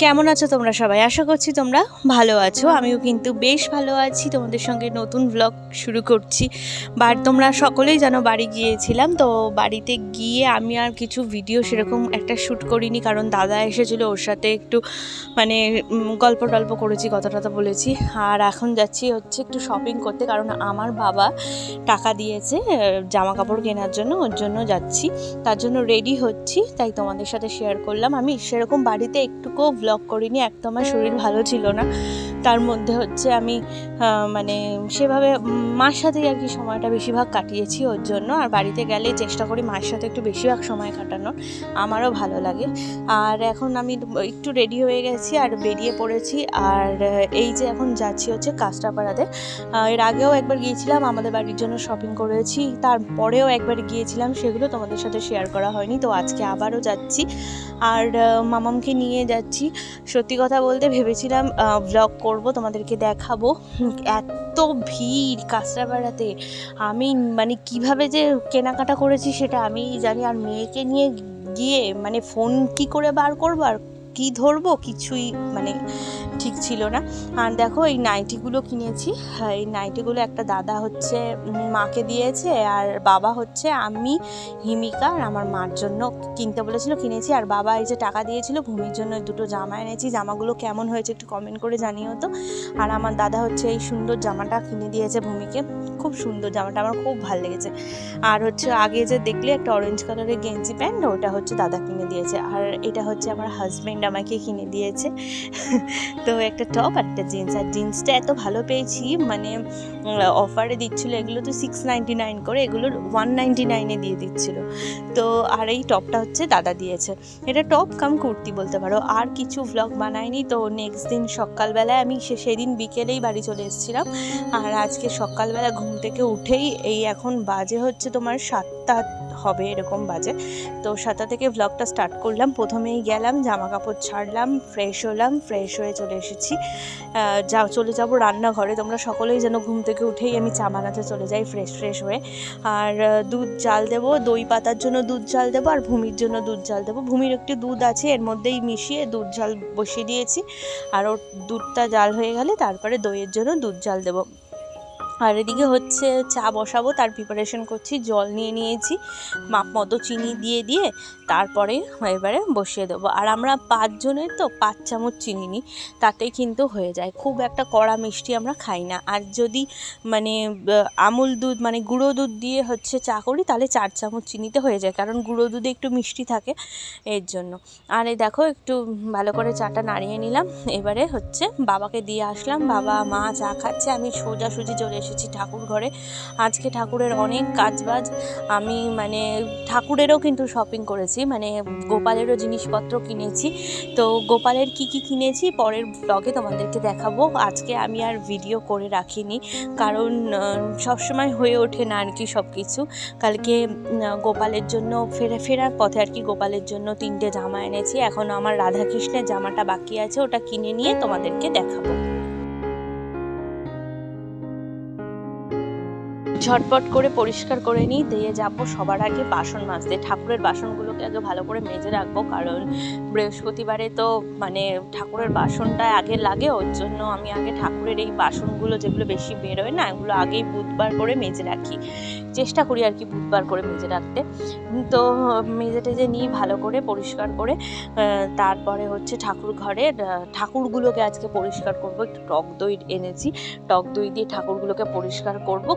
কেমন আছো তোমরা সবাই? আশা করছি তোমরা ভালো আছো। আমিও কিন্তু বেশ ভালো আছি। তোমাদের সঙ্গে নতুন ব্লগ শুরু করছি। তোমরা সকলেই জানো বাড়ি গিয়েছিলাম। তো বাড়িতে গিয়ে আমি আর কিছু ভিডিও সেরকম একটা শ্যুট করিনি, কারণ দাদা এসেছিলো, ওর সাথে একটু মানে গল্প টল্প করেছি, কথা টথা বলেছি। আর এখন যাচ্ছি হচ্ছে একটু শপিং করতে, কারণ আমার বাবা টাকা দিয়েছে জামা কাপড় কেনার জন্য, ওর জন্য যাচ্ছি। তার জন্য রেডি হচ্ছি, তাই তোমাদের সাথে শেয়ার করলাম। আমি সেরকম বাড়িতে একটুকুও ব্লগ করিনি, একদম আমার শরীর ভালো ছিল না। তার মধ্যে হচ্ছে আমি মানে সেভাবে মার সাথেই আর কি সময়টা বেশিরভাগ কাটিয়েছি ওর জন্য। আর বাড়িতে গেলে চেষ্টা করি মায়ের সাথে একটু বেশিরভাগ সময় কাটানোর, আমারও ভালো লাগে। আর এখন আমি একটু রেডি হয়ে গেছি আর বেরিয়ে পড়েছি। আর এই যে এখন যাচ্ছি হচ্ছে কাঁচরাপাড়াতে। এর আগেও একবার গিয়েছিলাম, আমাদের বাড়ির জন্য শপিং করেছি, তারপরেও একবার গিয়েছিলাম, সেগুলো তোমাদের সাথে শেয়ার করা হয়নি। তো আজকে আবারও যাচ্ছি আর মামামকে নিয়ে যাচ্ছি। সত্যি কথা বলতে ভেবেছিলাম ব্লগ করব, তোমাদেরকে দেখাবো। এত ভিড় কাঁচরাপাড়াতে, আমি মানে কিভাবে যে কেনাকাটা করেছি সেটা আমি জানি। আর মেয়েকে নিয়ে গিয়ে মানে ফোন কি করে বার করবো আর কি ধরবো কিছুই মানে ঠিক ছিল না। আর দেখো এই নাইটিগুলো কিনেছি। এই নাইটিগুলো একটা দাদা হচ্ছে মাকে দিয়েছে, আর বাবা হচ্ছে আমি, হিমিকা আর আমার মার জন্য কিনতে বলেছিল, কিনেছি। আর বাবা এই যে টাকা দিয়েছিল ভূমির জন্য দুটো জামা এনেছি। জামাগুলো কেমন হয়েছে একটু কমেন্ট করে জানিও তো। আর আমার দাদা হচ্ছে এই সুন্দর জামাটা কিনে দিয়েছে ভূমিকে, খুব সুন্দর জামাটা, আমার খুব ভালো লেগেছে। আর হচ্ছে আগে যে দেখলে একটা অরেঞ্জ কালারের গেঞ্জি প্যান্ট, ওটা হচ্ছে দাদা কিনে দিয়েছে। আর এটা হচ্ছে আমার হাজব্যান্ড আমাকে কিনে দিয়েছে। তো একটা টপ আর একটা জিন্স। আর জিন্সটা এত ভালো পেয়েছি, মানে অফারে দিচ্ছিলো, এগুলো তো 699 করে, এগুলো 199 দিয়ে দিচ্ছিল। তো আর এই টপটা হচ্ছে দাদা দিয়েছে, এটা টপ কাম কুর্তি বলতে পারো। আর কিছু ভ্লগ বানাইনি। তো নেক্সট দিন সকালবেলায় আমি সেদিন বিকেলেই বাড়ি চলে এসেছিলাম। আর আজকে সকালবেলা ঘুম থেকে উঠেই এই এখন বাজে হচ্ছে তোমার 7টা হবে এরকম বাজে। তো 7টা থেকে ভ্লগটা স্টার্ট করলাম। প্রথমেই গেলাম, জামা কাপড় ছাড়লাম, ফ্রেশ হলাম, ফ্রেশ হয়ে চলে এসেছি। চলে যাব রান্নাঘরে। তোমরা সকলেই যেন ঘুম থেকে উঠেই আমি চা বানাতে চলে যাই ফ্রেশ হয়ে। আর দুধ জাল দেবো, দই পাতার জন্য দুধ জাল দেবো, আর ভূমির জন্য দুধ জাল দেবো। ভূমির একটু দুধ আছে, এর মধ্যেই মিশিয়ে দুধ জাল বসিয়ে দিয়েছি। আর ওর দুধটা জাল হয়ে গেলে তারপরে দইয়ের জন্য দুধ জাল দেবো। আর এদিকে হচ্ছে চা বসাবো, তার প্রিপারেশন করছি। জল নিয়ে নিয়েছি, মাপ মতো চিনি দিয়ে তারপরে এবারে বসিয়ে দেবো। আর আমরা 5 জনের তো 5 চামচ চিনি নিই, তাতেই কিন্তু হয়ে যায়। খুব একটা কড়া মিষ্টি আমরা খাই না। আর যদি মানে আমুল দুধ মানে গুঁড়ো দুধ দিয়ে হচ্ছে চা করি, তাহলে 4 চামচ চিনিতে হয়ে যায়, কারণ গুঁড়ো দুধে একটু মিষ্টি থাকে, এর জন্য। আর এই দেখো একটু ভালো করে চাটা নাড়িয়ে নিলাম। এবারে হচ্ছে বাবাকে দিয়ে আসলাম, বাবা মা চা খাচ্ছে, আমি সোজাসুজি চলে এসেছি ঠাকুর ঘরে। আজকে ঠাকুরের অনেক কাজবাজ, আমি মানে ঠাকুরেরও কিন্তু শপিং করেছি, মানে গোপালেরও জিনিসপত্র কিনেছি। তো গোপালের কি কিনেছি পরের ব্লগে তোমাদেরকে দেখাবো। আজকে আমি আর ভিডিও করে রাখিনি, কারণ সবসময় হয়ে ওঠে না আর কি সব কিছু। কালকে গোপালের জন্য ফেরার পথে আর কি গোপালের জন্য 3টে জামা এনেছি। এখন আমার রাধাকৃষ্ণের জামাটা বাকি আছে, ওটা কিনে নিয়ে তোমাদেরকে দেখাবো। ঝটপট করে পরিষ্কার করে নিই, দিয়ে যাবো সবার আগে বাসন মাজতে। ঠাকুরের বাসনগুলোকে আগে ভালো করে মেজে রাখবো, কারণ বৃহস্পতিবারে তো মানে ঠাকুরের বাসনটা আগে লাগে, ওর জন্য আমি আগে ঠাকুরের এই বাসনগুলো যেগুলো বেশি বেরোয় না, এগুলো আগেই বুধবার করে মেজে রাখি, চেষ্টা করি আর কি বুধবার করে মেজে রাখতে। তো মেজে টেজে নিই ভালো করে পরিষ্কার করে। তারপরে হচ্ছে ঠাকুর ঘরে ঠাকুরগুলোকে আজকে পরিষ্কার করবো। একটু টক দই এনেছি, টক দই দিয়ে ঠাকুরগুলোকে পরিষ্কার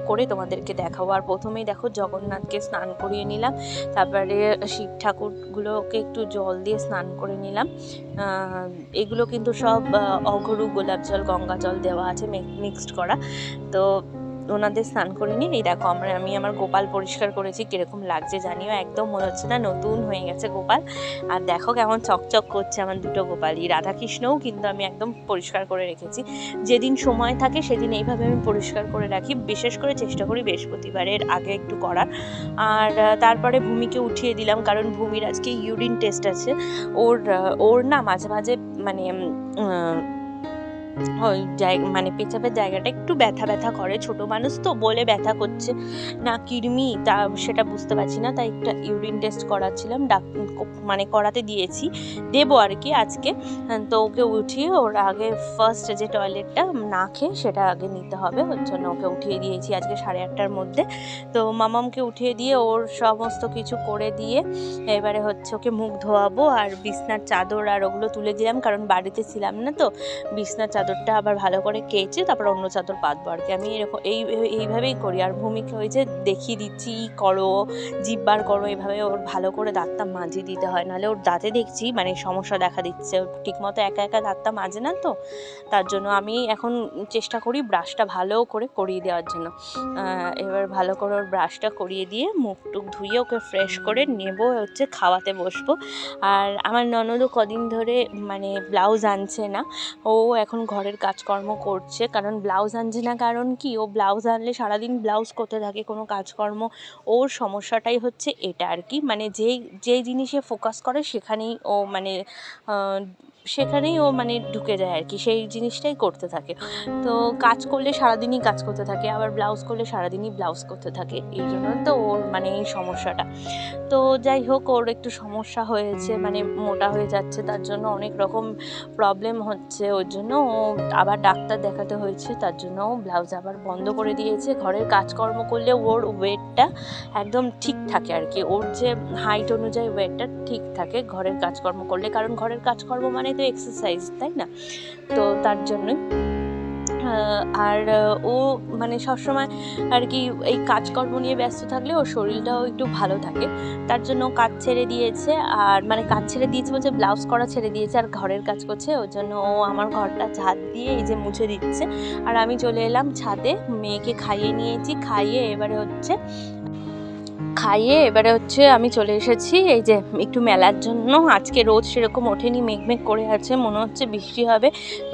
করে তোমাদেরকে দেখাবো। আর প্রথমেই দেখো জগন্নাথকে স্নান করিয়ে নিলাম, তারপরে শিব ঠাকুরগুলোকে একটু জল দিয়ে স্নান করে নিলাম। এগুলো কিন্তু সব অঘরু, গোলাপ জল, গঙ্গা জল দেওয়া আছে মিক্সড করা। তো ওনাদের স্নান করে নিই। এই দেখো আমি আমার গোপাল পরিষ্কার করেছি, কিরকম লাগছে জানিও, একদম মনে হচ্ছে না নতুন হয়ে গেছে গোপাল। আর দেখো কেমন চকচক করছে আমার দুটো গোপালই। রাধাকৃষ্ণও কিন্তু আমি একদম পরিষ্কার করে রেখেছি। যেদিন সময় থাকে সেদিন এইভাবে আমি পরিষ্কার করে রাখি, বিশেষ করে চেষ্টা করি বৃহস্পতিবারের আগে একটু করার। আর তারপরে ভূমিকে উঠিয়ে দিলাম, কারণ ভূমির আজকে ইউরিন টেস্ট আছে। ওর না মাঝে মাঝে মানে ওই জায়গা মানে পেচাপের জায়গাটা একটু ব্যথা ব্যথা করে, ছোট মানুষ তো বলে ব্যথা করছে না কৃমি তা সেটা বুঝতে পারছি না, তাই একটা ইউরিন টেস্ট করাচ্ছিলাম, মানে করাতে দিয়েছি, দেবো আর কি আজকে। তো ওকে উঠিয়ে ওর আগে ফার্স্ট যে টয়লেটটা না খেয়ে সেটা আগে নিতে হবে, ওর জন্য ওকে উঠিয়ে দিয়েছি আজকে 8:30টার মধ্যে। তো মামামকে উঠিয়ে দিয়ে ওর সমস্ত কিছু করে দিয়ে এবারে হচ্ছে ওকে মুখ ধোয়াবো, আর বিছনার চাদর আর ওগুলো তুলে দিলাম, কারণ বাড়িতে ছিলাম না তো। বিছনার চাদরটা আবার ভালো করে কেচে তারপর অন্য চাদর পাতবো আর কি, আমি এরকম এইভাবেই করি। আর ভূমিকে ওই যে দেখিয়ে দিচ্ছি করো, জিভ বার করো, এইভাবে ওর ভালো করে দাঁতটা মাজিয়ে দিতে হয়, নাহলে ওর দাঁতে দেখছি মানে সমস্যা দেখা দিচ্ছে, ঠিকমতো একা একা দাঁতটা মাজে না তো, তার জন্য আমি এখন চেষ্টা করি ব্রাশটা ভালো করে করিয়ে দেওয়ার জন্য। এবার ভালো করে ওর ব্রাশটা করিয়ে দিয়ে মুখ টুক ধুয়ে ওকে ফ্রেশ করে নেব, হচ্ছে খাওয়াতে বসবো। আর আমার ননদও কদিন ধরে মানে ব্লাউজ আনছে না, ও এখন ঘরের কাজকর্ম করছে, কারণ ব্লাউজ আনছে না কারণ কি, ও ব্লাউজ আনলে সারাদিন ব্লাউজ করতে থাকে, কোনো কাজকর্ম, ওর সমস্যাটাই হচ্ছে এটা আর কি, মানে যেই জিনিসে ফোকাস করে সেখানেই ও মানে ঢুকে যায় আর কি, সেই জিনিসটাই করতে থাকে। তো কাজ করলে সারাদিনই কাজ করতে থাকে, আবার ব্লাউজ করলে সারাদিনই ব্লাউজ করতে থাকে, এই জন্য তো ওর মানে এই সমস্যাটা। তো যাই হোক, ওর একটু সমস্যা হয়েছে, মানে মোটা হয়ে যাচ্ছে, তার জন্য অনেক রকম প্রবলেম হচ্ছে, ওর জন্য ও আবার ডাক্তার দেখাতে হয়েছে, তার জন্য ও ব্লাউজ আবার বন্ধ করে দিয়েছে। ঘরের কাজকর্ম করলে ওর ওয়েটটা একদম ঠিক থাকে আর কি, ওর যে হাইট অনুযায়ী ওয়েটটা ঠিক থাকে ঘরের কাজকর্ম করলে, কারণ ঘরের কাজকর্ম মানে তো এক্সারসাইজ, তাই না? তো তার জন্যই আর ও মানে সবসময় আর কি এই কাজকর্ম নিয়ে ব্যস্ত থাকলে ওর শরীরটাও একটু ভালো থাকে, তার জন্য কাজ ছেড়ে দিয়েছে। আর মানে কাজ ছেড়ে দিয়েছে বলছে ব্লাউজ করা ছেড়ে দিয়েছে, আর ঘরের কাজ করছে, ওর জন্য ও আমার ঘরটা ঝাঁট দিয়ে এই যে মুছে দিচ্ছে। আর আমি চলে এলাম ছাদে, মেয়েকে খাইয়ে নিয়েছি, এবারে হচ্ছে আমি চলে এসেছি এই যে একটু মেলার জন্য। আজকে রোদ সেরকম ওঠেনি, মেঘমেঘ করে আছে, মনে হচ্ছে বৃষ্টি হবে,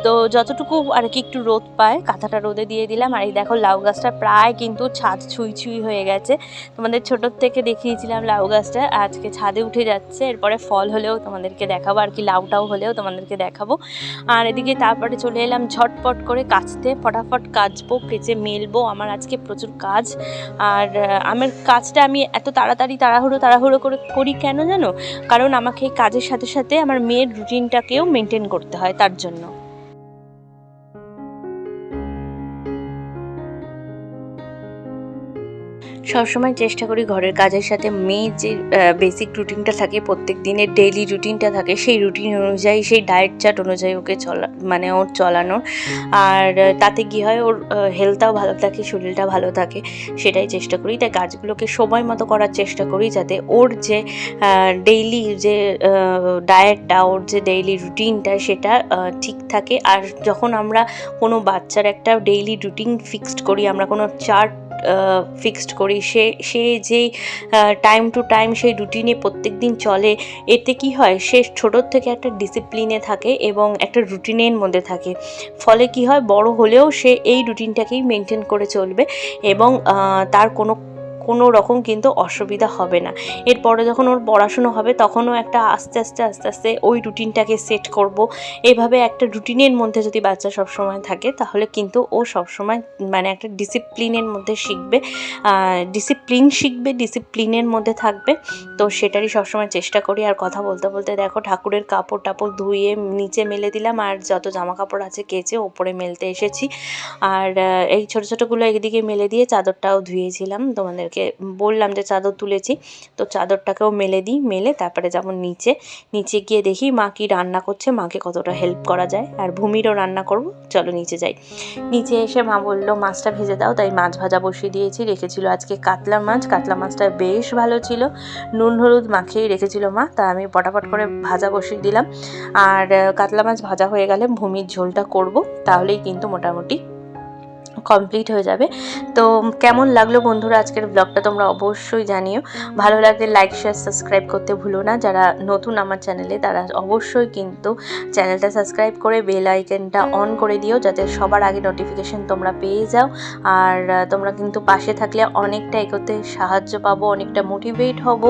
তো যতটুকু আর কি একটু রোদ পায় কাঁথাটা রোদে দিয়ে দিলাম। আর এই দেখো লাউ গাছটা প্রায় কিন্তু ছাদ ছুঁই হয়ে গেছে, তোমাদের ছোটোর থেকে দেখিয়েছিলাম লাউ গাছটা, আজকে ছাদে উঠে যাচ্ছে, এরপরে ফল হলেও তোমাদেরকে দেখাবো আর কি, লাউটাও হলেও তোমাদেরকে দেখাবো। আর এদিকে তারপরে চলে এলাম ঝটপট করে কাচতে, ফটাফট কাচবো, কেচে মেলবো, আমার আজকে প্রচুর কাজ। আর আমার কাজটা আমি এত তাড়াতাড়ি তাড়াহুড়ো করে করি কেন জানো, কারণ আমাকে এই কাজের সাথে সাথে আমার মেয়ের রুটিনটাকেও মেনটেন করতে হয়, তার জন্য। সবসময় চেষ্টা করি ঘরের কাজের সাথে মেয়ের যে বেসিক রুটিনটা থাকে, প্রত্যেক দিনের ডেইলি রুটিনটা থাকে, সেই রুটিন অনুযায়ী, সেই ডায়েট চার্ট অনুযায়ী ওকে ওর চলানোর। আর তাতে কী হয়, ওর হেলথটাও ভালো থাকে, শরীরটা ভালো থাকে, সেটাই চেষ্টা করি। তাই কাজগুলোকে সময় মতো করার চেষ্টা করি, যাতে ওর যে ডেইলি যে ডায়েটটা, ওর যে ডেইলি রুটিনটা সেটা ঠিক থাকে। আর যখন আমরা কোনো বাচ্চার একটা ডেইলি রুটিন ফিক্সড করি, আমরা কোনো চার্ট ফিক্সড করি, সে যেই টাইম টু টাইম সেই রুটিনে প্রত্যেক দিন চলে, এতে কি হয়, সে ছোটোর থেকে একটা ডিসিপ্লিনে থাকে এবং একটা রুটিনের মধ্যে থাকে, ফলে কি হয়, বড় হলেও সে এই রুটিনটাকেই মেনটেন করে চলবে এবং তার কোনো রকম কিন্তু অসুবিধা হবে না। এরপরে যখন ওর পড়াশুনো হবে তখনও একটা আস্তে আস্তে ওই রুটিনটাকে সেট করব। এভাবে একটা রুটিনের মধ্যে যদি বাচ্চা সবসময় থাকে, তাহলে কিন্তু ও সবসময় মানে একটা ডিসিপ্লিনের মধ্যে শিখবে, ডিসিপ্লিনের মধ্যে থাকবে। তো সেটারই সবসময় চেষ্টা করি। আর কথা বলতে বলতে দেখো ঠাকুরের কাপড় টাপড় ধুয়ে নিচে মেলে দিলাম, আর যত জামা কাপড় আছে কেচে ওপরে মেলতে এসেছি। আর এই ছোটোগুলো একদিকে মেলে দিয়ে চাদরটাও ধুয়েছিলাম, তোমাদেরকে বললাম যে চাদর তুলেছি, তো চাদরটাকেও মেলে তারপরে যেমন নিচে গিয়ে দেখি মা কি রান্না করছে, মাকে কতটা হেল্প করা যায়। আর ভূমিরও রান্না করব, চলো নিচে যাই। নিচে এসে মা বললো মাছটা ভেজে দাও, তাই মাছ ভাজা বসিয়ে দিয়েছি। রেখেছিল আজকে কাতলা মাছটা বেশ ভালো ছিল, নুন হলুদ মাখিয়ে রেখেছিল মা, তা আমি পটাপট করে ভাজা বসিয়ে দিলাম। আর কাতলা মাছ ভাজা হয়ে গেলে ভূমির ঝোলটা করব, তাহলেই কিন্তু মোটামুটি কমপ্লিট হয়ে যাবে। তো কেমন লাগলো বন্ধুরা আজকের ব্লগটা তোমরা অবশ্যই জানিও। ভালো লাগলে লাইক শেয়ার সাবস্ক্রাইব করতে ভুলো না। যারা নতুন আমার চ্যানেলে তারা অবশ্যই কিন্তু চ্যানেলটা সাবস্ক্রাইব করে বেল আইকনটা অন করে দিও, যাতে সবার আগে নোটিফিকেশন তোমরা পেয়ে যাও। আর তোমরা কিন্তু পাশে থাকলে অনেকটা এগোতে সাহায্য পাবো, অনেকটা মোটিভেট হব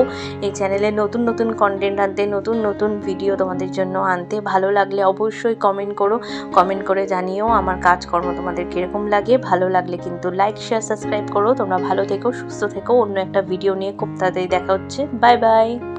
এই চ্যানেলে নতুন নতুন কন্টেন্ট আনতে, নতুন নতুন ভিডিও তোমাদের জন্য আনতে। ভালো লাগলে অবশ্যই কমেন্ট করো, কমেন্ট করে জানিও আমার কাজকর্ম তোমাদের কীরকম লাগে। ভালো লাগলে কিন্তু লাইক শেয়ার সাবস্ক্রাইব করো। তোমরা ভালো থেকো, সুস্থ থেকো। অন্য একটা ভিডিও নিয়ে খুব তাড়াতাড়ি দেখা হচ্ছে। Bye bye.